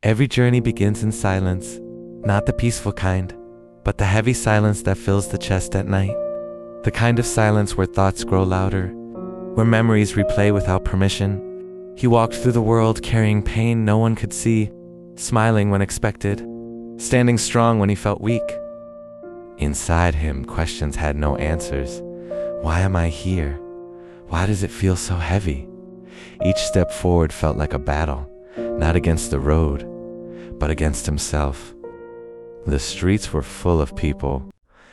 Every journey begins in silence, not the peaceful kind, but the heavy silence that fills the chest at night. The kind of silence where thoughts grow louder, where memories replay without permission. He walked through the world carrying pain no one could see, smiling when expected, standing strong when he felt weak. Inside him, questions had no answers. Why am I here? Why does it feel so heavy? Each step forward felt like a battle, not against the road, but against himself. The streets were full of people,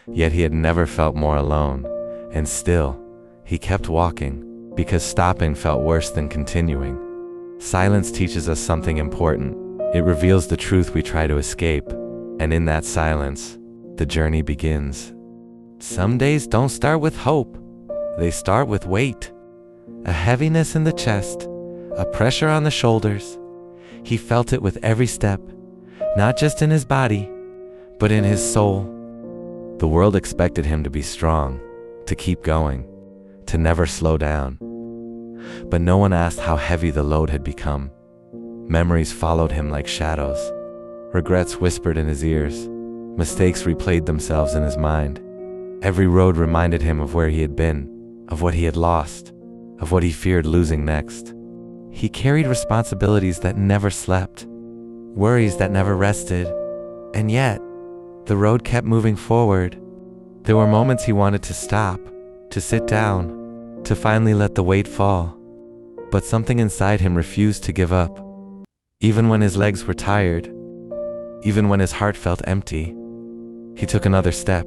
yet he had never felt more alone, and still, he kept walking, because stopping felt worse than continuing. Silence teaches us something important. It reveals the truth we try to escape, and in that silence, the journey begins. Some days don't start with hope. They start with weight. A heaviness in the chest, a pressure on the shoulders. He felt it with every step, not just in his body, but in his soul. The world expected him to be strong, to keep going, to never slow down. But no one asked how heavy the load had become. Memories followed him like shadows. Regrets whispered in his ears. Mistakes replayed themselves in his mind. Every road reminded him of where he had been, of what he had lost, of what he feared losing next. He carried responsibilities that never slept, worries that never rested, and yet, the road kept moving forward. There were moments he wanted to stop, to sit down, to finally let the weight fall. But something inside him refused to give up. Even when his legs were tired, even when his heart felt empty, he took another step.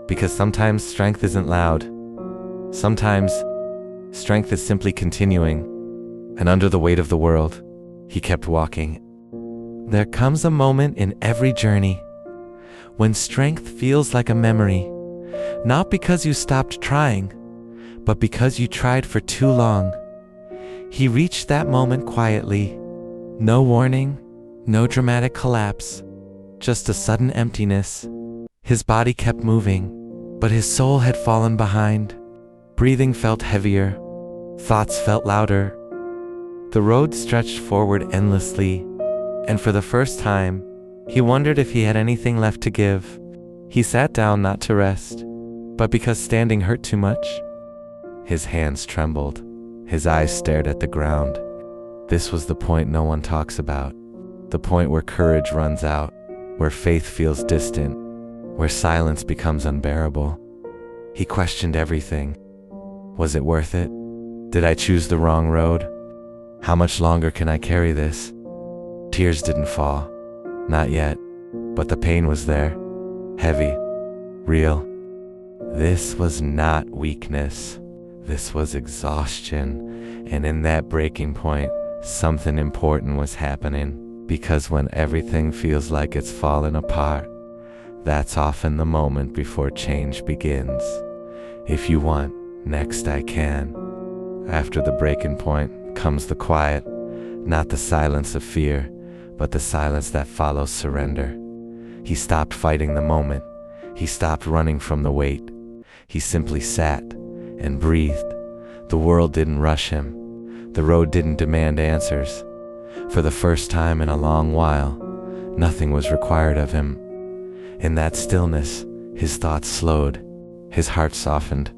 Because sometimes strength isn't loud. Sometimes strength is simply continuing. And under the weight of the world, he kept walking. There comes a moment in every journey when strength feels like a memory, not because you stopped trying, but because you tried for too long. He reached that moment quietly. No warning, no dramatic collapse, just a sudden emptiness. His body kept moving, but his soul had fallen behind. Breathing felt heavier, thoughts felt louder. The road stretched forward endlessly, and for the first time, he wondered if he had anything left to give. He sat down not to rest, but because standing hurt too much. His hands trembled, his eyes stared at the ground. This was the point no one talks about, the point where courage runs out, where faith feels distant, where silence becomes unbearable. He questioned everything. Was it worth it? Did I choose the wrong road? How much longer can I carry this? Tears didn't fall. Not yet. But the pain was there. Heavy. Real. This was not weakness. This was exhaustion. And in that breaking point, something important was happening. Because when everything feels like it's fallen apart, that's often the moment before change begins. If you want, next I can. After the breaking point comes the quiet, not the silence of fear, but the silence that follows surrender. He stopped fighting the moment. He stopped running from the weight. He simply sat and breathed. The world didn't rush him. The road didn't demand answers. For the first time in a long while, nothing was required of him. In that stillness, his thoughts slowed, his heart softened.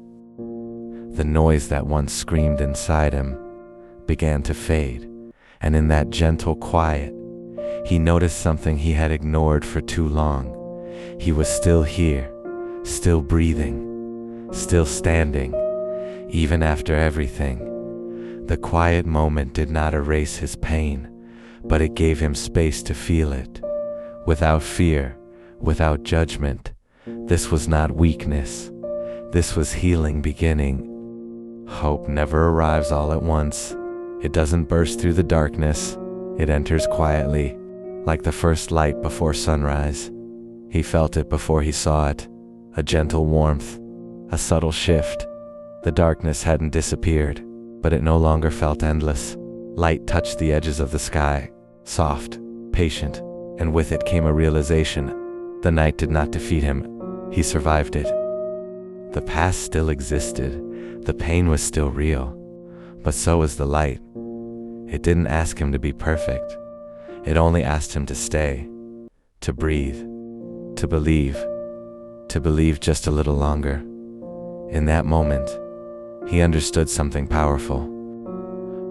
The noise that once screamed inside him began to fade, and in that gentle quiet, he noticed something he had ignored for too long. He was still here, still breathing, still standing, even after everything. The quiet moment did not erase his pain, but it gave him space to feel it, without fear, without judgment. This was not weakness. This was healing beginning. Hope never arrives all at once. It doesn't burst through the darkness. It enters quietly, like the first light before sunrise. He felt it before he saw it, a gentle warmth, a subtle shift. The darkness hadn't disappeared, but it no longer felt endless. Light touched the edges of the sky, soft, patient, and with it came a realization. The night did not defeat him. He survived it. The past still existed. The pain was still real, but so was the light. It didn't ask him to be perfect. It only asked him to stay, to breathe, to believe just a little longer. In that moment, he understood something powerful.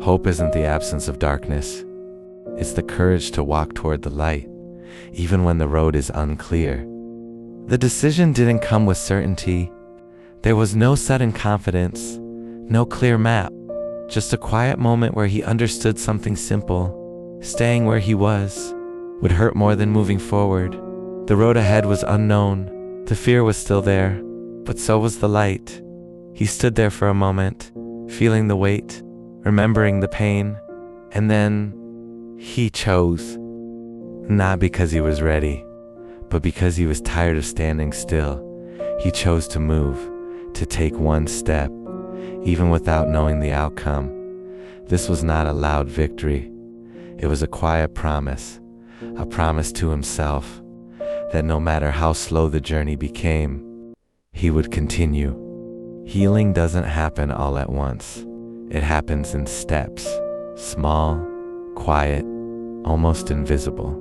Hope isn't the absence of darkness. It's the courage to walk toward the light, even when the road is unclear. The decision didn't come with certainty. There was no sudden confidence, no clear map, just a quiet moment where he understood something simple. Staying where he was would hurt more than moving forward. The road ahead was unknown. The fear was still there, but so was the light. He stood there for a moment, feeling the weight, remembering the pain, and then he chose. Not because he was ready, but because he was tired of standing still. He chose to move, to take one step, even without knowing the outcome. This was not a loud victory. It was a quiet promise, a promise to himself that no matter how slow the journey became, he would continue. Healing doesn't happen all at once. It happens in steps, small, quiet, almost invisible.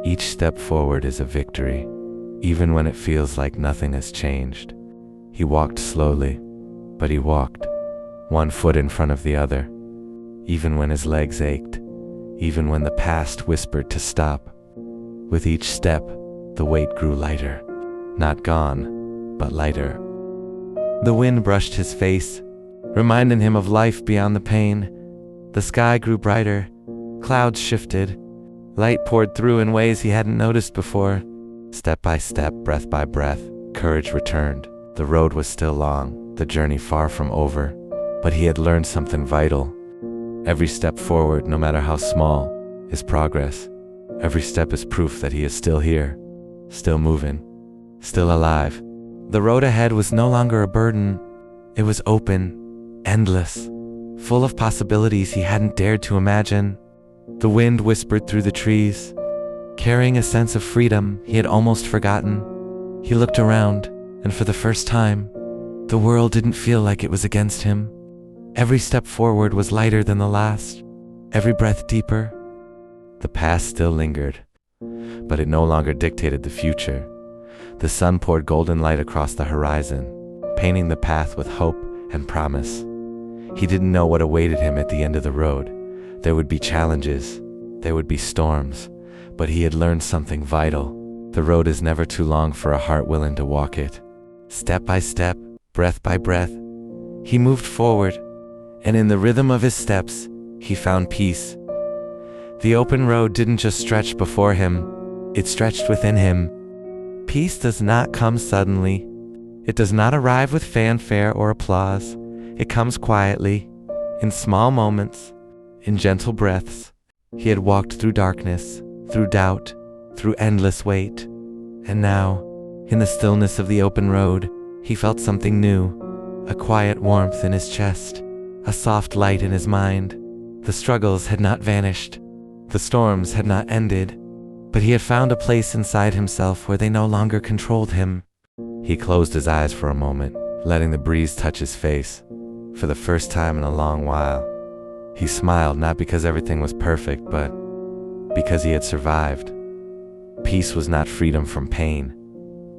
Each step forward is a victory, even when it feels like nothing has changed. He walked slowly, but he walked, one foot in front of the other, even when his legs ached, even when the past whispered to stop. With each step, the weight grew lighter, not gone, but lighter. The wind brushed his face, reminding him of life beyond the pain. The sky grew brighter, clouds shifted, light poured through in ways he hadn't noticed before. Step by step, breath by breath, courage returned. The road was still long, the journey far from over, but he had learned something vital. Every step forward, no matter how small, is progress. Every step is proof that he is still here, still moving, still alive. The road ahead was no longer a burden. It was open, endless, full of possibilities he hadn't dared to imagine. The wind whispered through the trees, carrying a sense of freedom he had almost forgotten. He looked around, and for the first time, the world didn't feel like it was against him. Every step forward was lighter than the last, every breath deeper. The past still lingered, but it no longer dictated the future. The sun poured golden light across the horizon, painting the path with hope and promise. He didn't know what awaited him at the end of the road. There would be challenges, there would be storms, but he had learned something vital. The road is never too long for a heart willing to walk it. Step by step, breath by breath, he moved forward, and in the rhythm of his steps, he found peace. The open road didn't just stretch before him, it stretched within him. Peace does not come suddenly. It does not arrive with fanfare or applause. It comes quietly, in small moments, in gentle breaths. He had walked through darkness, through doubt, through endless wait. And now, in the stillness of the open road, he felt something new, a quiet warmth in his chest, a soft light in his mind. The struggles had not vanished. The storms had not ended. But he had found a place inside himself where they no longer controlled him. He closed his eyes for a moment, letting the breeze touch his face. For the first time in a long while, he smiled, not because everything was perfect, but because he had survived. Peace was not freedom from pain.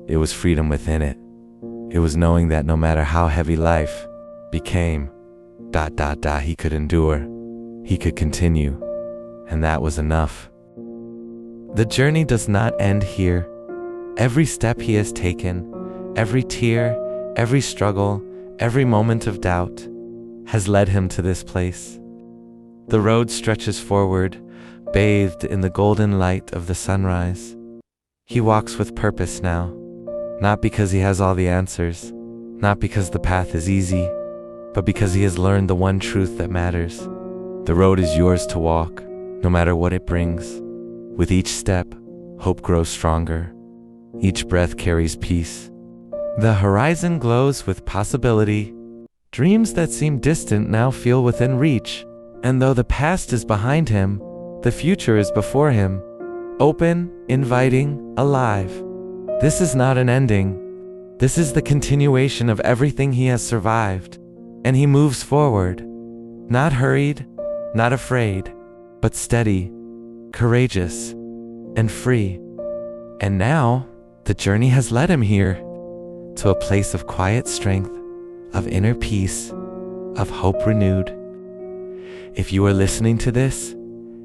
It was freedom within it. It was knowing that no matter how heavy life became, he could endure. He could continue. And that was enough. The journey does not end here. Every step he has taken, every tear, every struggle, every moment of doubt has led him to this place. The road stretches forward, bathed in the golden light of the sunrise. He walks with purpose now, not because he has all the answers, not because the path is easy, but because he has learned the one truth that matters. The road is yours to walk, no matter what it brings. With each step, hope grows stronger. Each breath carries peace. The horizon glows with possibility. Dreams that seem distant now feel within reach. And though the past is behind him, the future is before him. Open, inviting, alive. This is not an ending. This is the continuation of everything he has survived. And he moves forward. Not hurried, not afraid, but steady. courageous, and free. And now, the journey has led him here, to a place of quiet strength, of inner peace, of hope renewed. If you are listening to this,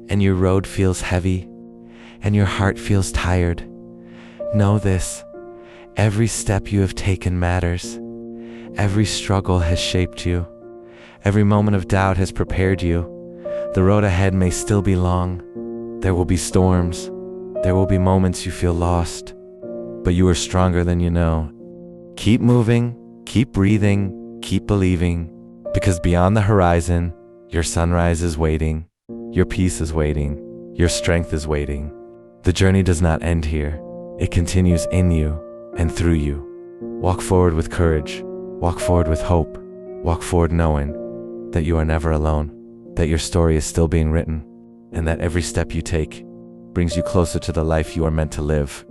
and your road feels heavy, and your heart feels tired, know this: every step you have taken matters. Every struggle has shaped you. Every moment of doubt has prepared you. The road ahead may still be long. There will be storms. There will be moments you feel lost. But you are stronger than you know. Keep moving, keep breathing, keep believing, because beyond the horizon, your sunrise is waiting, your peace is waiting, your strength is waiting. The journey does not end here. It continues in you and through you. Walk forward with courage. Walk forward with hope. Walk forward knowing that you are never alone, that your story is still being written, and that every step you take brings you closer to the life you are meant to live.